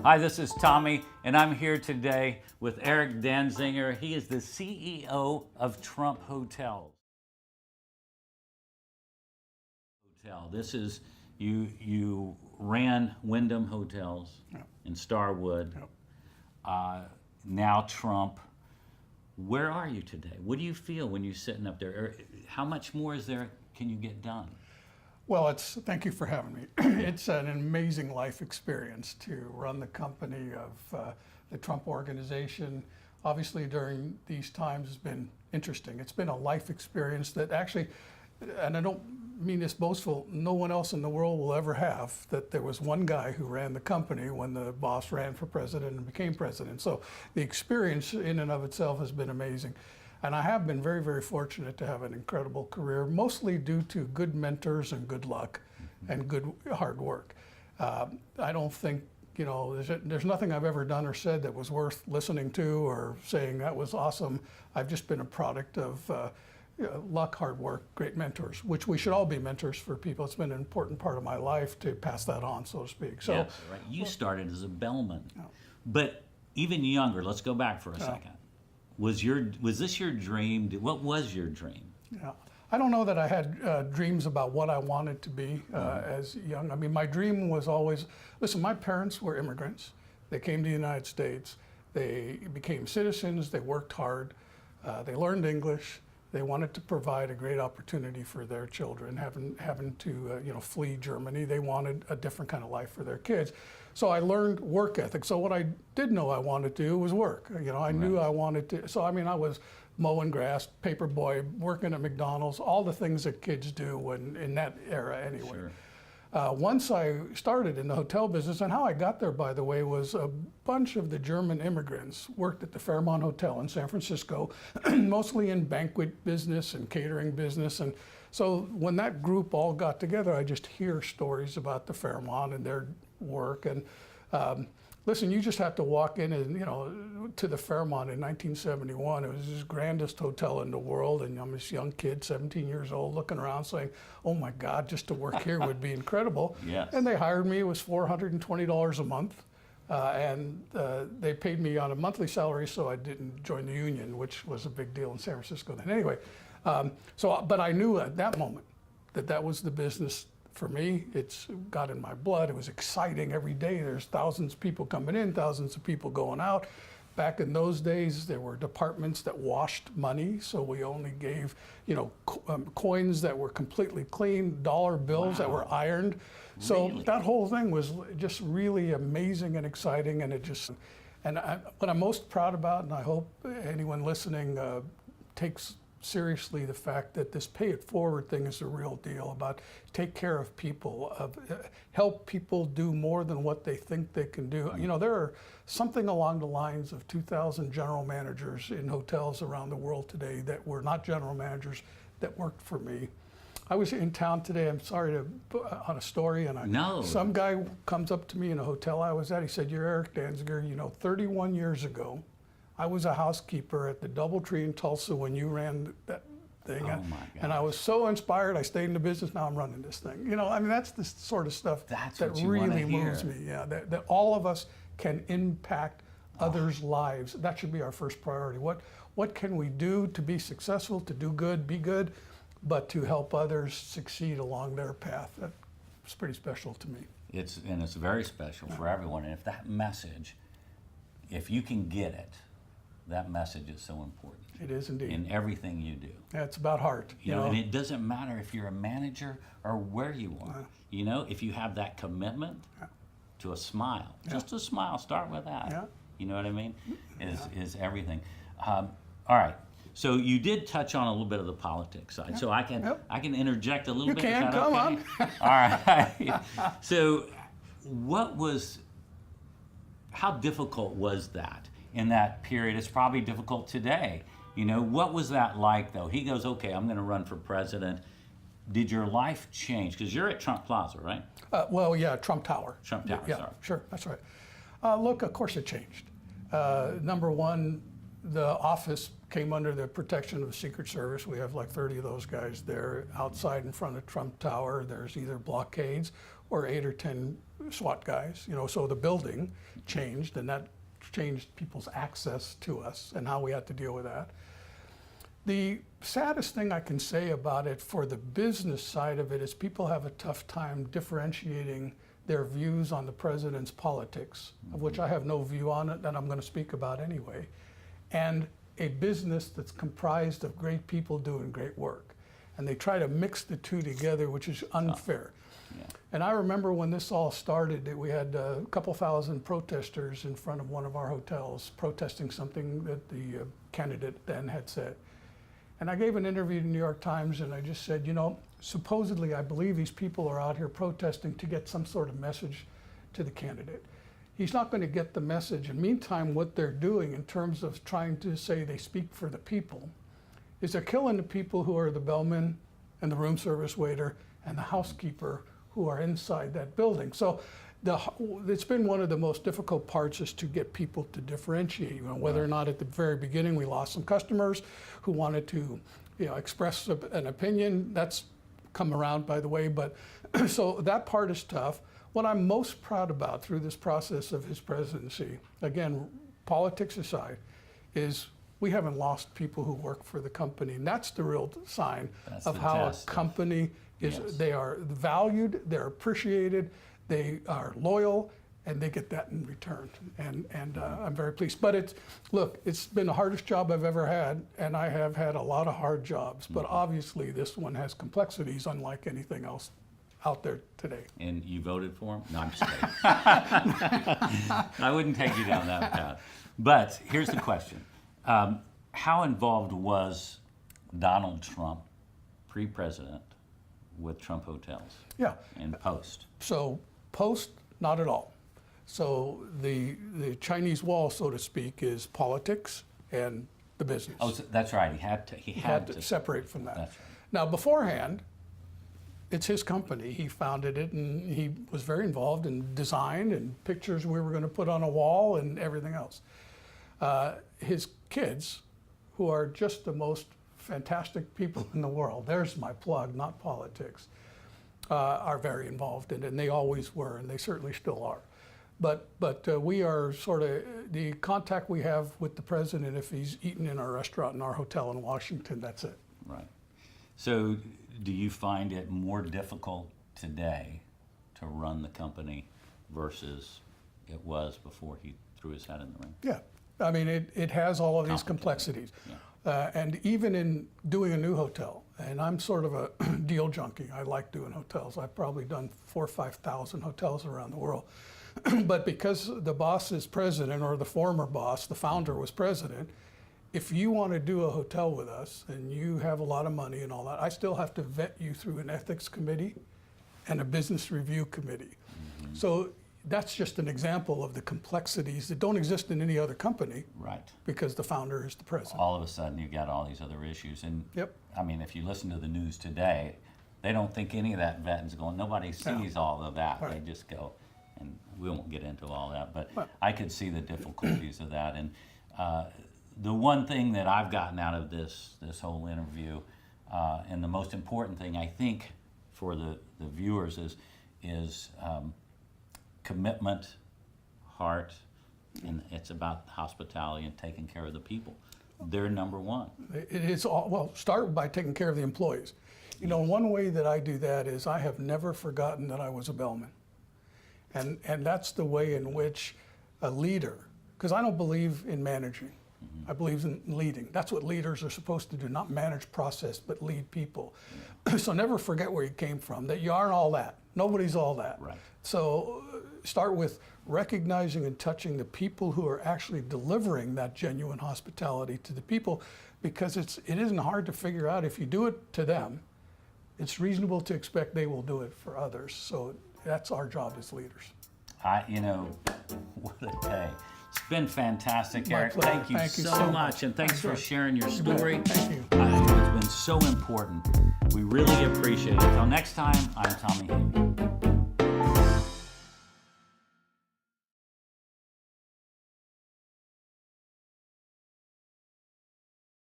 Hi, this is Tommy, and I'm here today with Eric Danziger. He is the CEO of Trump Hotels. This is you ran Wyndham Hotels in Starwood. Now Trump. Where are you today? What do you feel when you're sitting up there? How much more is there can you get done? Well, thank you for having me. It's an amazing life experience to run the company of the Trump organization. Obviously, during these times, has been interesting. It's been a life experience that actually, and I don't mean this boastful, no one else in the world will ever have, that there was one guy who ran the company when the boss ran for president and became president. So the experience in and of itself has been amazing. And I have been very, very fortunate to have an incredible career, mostly due to good mentors and good luck and good hard work. I don't think, there's nothing I've ever done or said that was worth listening to or saying that was awesome. I've just been a product of luck, hard work, great mentors, which we should all be mentors for people. It's been an important part of my life to pass that on, so to speak. So, yes, right. You started as a bellman, but even younger. Let's go back for a second. Was this your dream? What was your dream? Yeah, I don't know that I had dreams about what I wanted to be as young. I mean, my dream was always, listen, my parents were immigrants. They came to the United States. They became citizens. They worked hard. They learned English. They wanted to provide a great opportunity for their children, having to flee Germany. They wanted a different kind of life for their kids. So I learned work ethic. So what I did know I wanted to do was work. I knew I wanted to. So I mean, I was mowing grass, paper boy, working at McDonald's, all the things that kids do in that era anyway. Sure. Once I started in the hotel business, and how I got there, by the way, was a bunch of the German immigrants worked at the Fairmont Hotel in San Francisco, mostly in banquet business and catering business. And so when that group all got together, I just hear stories about the Fairmont and their work. And listen, you just have to walk in and, to the Fairmont in 1971. It was the grandest hotel in the world. And I'm this young kid, 17 years old, looking around saying, oh my God, just to work here would be incredible. Yes. And they hired me. It was $420 a month. And they paid me on a monthly salary, so I didn't join the union, which was a big deal in San Francisco then. Anyway, but I knew at that moment that was the business for me. It's got in my blood. It was exciting every day. There's thousands of people coming in, thousands of people going out. Back in those days, there were departments that washed money, so we only gave, coins that were completely clean, dollar bills that were ironed. So Really? that whole thing was just really amazing and exciting, and what I'm most proud about, and I hope anyone listening takes seriously the fact that this pay it forward thing is a real deal, about take care of people, help people do more than what they think they can do. There are something along the lines of 2,000 general managers in hotels around the world today that were not general managers that worked for me. I was in town today, I'm sorry to on a story, and some guy comes up to me in a hotel I was at. He said, "You're Eric Danziger. 31 years ago, I was a housekeeper at the DoubleTree in Tulsa when you ran that thing." Oh my God. And I was so inspired. I stayed in the business. Now I'm running this thing. That's the sort of stuff that really moves me. Yeah, that all of us can impact others' lives. That should be our first priority. What can we do to be successful, to do good, be good, but to help others succeed along their path? That's pretty special to me. It's very special for everyone. And if that message, if you can get it, that message is so important. It is indeed. In everything you do. Yeah, it's about heart. And it doesn't matter if you're a manager or where you are. If you have that commitment to a smile, just a smile, start with that. Yeah. You know what I mean? Is everything. All right. So you did touch on a little bit of the politics side. So I can interject a little bit. You can, come on. All right. So how difficult was that in that period? It's probably difficult today. What was that like, though? He goes, okay, I'm going to run for president. Did your life change? Because you're at Trump Plaza, right? Well, yeah, Trump Tower. Trump Tower, Yeah, sorry. sure, that's right. Look, of course it changed. Number one, the office came under the protection of the Secret Service. We have like 30 of those guys there outside in front of Trump Tower. There's either blockades or 8 or 10 SWAT guys, so the building changed, and that changed people's access to us and how we had to deal with that. The saddest thing I can say about it for the business side of it is people have a tough time differentiating their views on the president's politics, of which I have no view on it, and I'm going to speak about anyway, and a business that's comprised of great people doing great work. And they try to mix the two together, which is unfair. Yeah. And I remember when this all started, that we had a couple thousand protesters in front of one of our hotels protesting something that the candidate then had said. And I gave an interview to the New York Times, and I just said, supposedly I believe these people are out here protesting to get some sort of message to the candidate. He's not going to get the message. And meantime, what they're doing in terms of trying to say they speak for the people is they're killing the people who are the bellman and the room service waiter and the housekeeper who are inside that building. So it's been one of the most difficult parts is to get people to differentiate, whether or not at the very beginning we lost some customers who wanted to express an opinion. That's come around, by the way, but so that part is tough. What I'm most proud about through this process of his presidency, again, politics aside, is we haven't lost people who work for the company. And that's the real sign of how a company is. Yes. They are valued, they're appreciated, they are loyal, and they get that in return. And I'm very pleased. But it's been the hardest job I've ever had, and I have had a lot of hard jobs. But obviously this one has complexities unlike anything else out there today. And you voted for him? No, I'm just kidding. I wouldn't take you down that path. But here's the question. How involved was Donald Trump, pre-president, with Trump Hotels? Yeah. And post? So post, not at all. So the Chinese wall, so to speak, is politics and the business. Oh, so that's right. He had to separate from that. That's right. Now beforehand, it's his company. He founded it, and he was very involved in design and pictures we were going to put on a wall and everything else. His kids, who are just the most fantastic people in the world, there's my plug, not politics, are very involved in it, and they always were, and they certainly still are. But we are sort of, the contact we have with the president, if he's eaten in our restaurant in our hotel in Washington, that's it. Right. So do you find it more difficult today to run the company versus it was before he threw his hat in the ring? Yeah. I mean, it has all of these complexities. Yeah. And even in doing a new hotel, and I'm sort of a deal junkie. I like doing hotels. I've probably done 4,000 or 5,000 hotels around the world. But because the boss is president, or the former boss, the founder was president, if you want to do a hotel with us and you have a lot of money and all that, I still have to vet you through an ethics committee and a business review committee. Mm-hmm. So that's just an example of the complexities that don't exist in any other company. Right. Because the founder is the president. All of a sudden you got all these other issues. And yep. I mean, if you listen to the news today, they don't think any of that vetting's going. Nobody sees all of that. Right. They just go, and we won't get into all that, but right. I could see the difficulties of that. And the one thing that I've gotten out of this whole interview, and the most important thing I think for the viewers is commitment, heart, and it's about hospitality and taking care of the people. They're number one. It is all, well, start by taking care of the employees. You know, one way that I do that is I have never forgotten that I was a bellman. And that's the way in which a leader, because I don't believe in managing. I believe in leading. That's what leaders are supposed to do, not manage process, but lead people. So never forget where you came from, that you aren't all that. Nobody's all that. Right. So start with recognizing and touching the people who are actually delivering that genuine hospitality to the people, because it isn't hard to figure out if you do it to them, it's reasonable to expect they will do it for others. So that's our job as leaders. What a day. It's been fantastic, My Eric. pleasure. Thank you so much, and thanks for sharing your story. Thank you. It's been so important. We really appreciate it. Until next time, I'm Tommy Habeeb.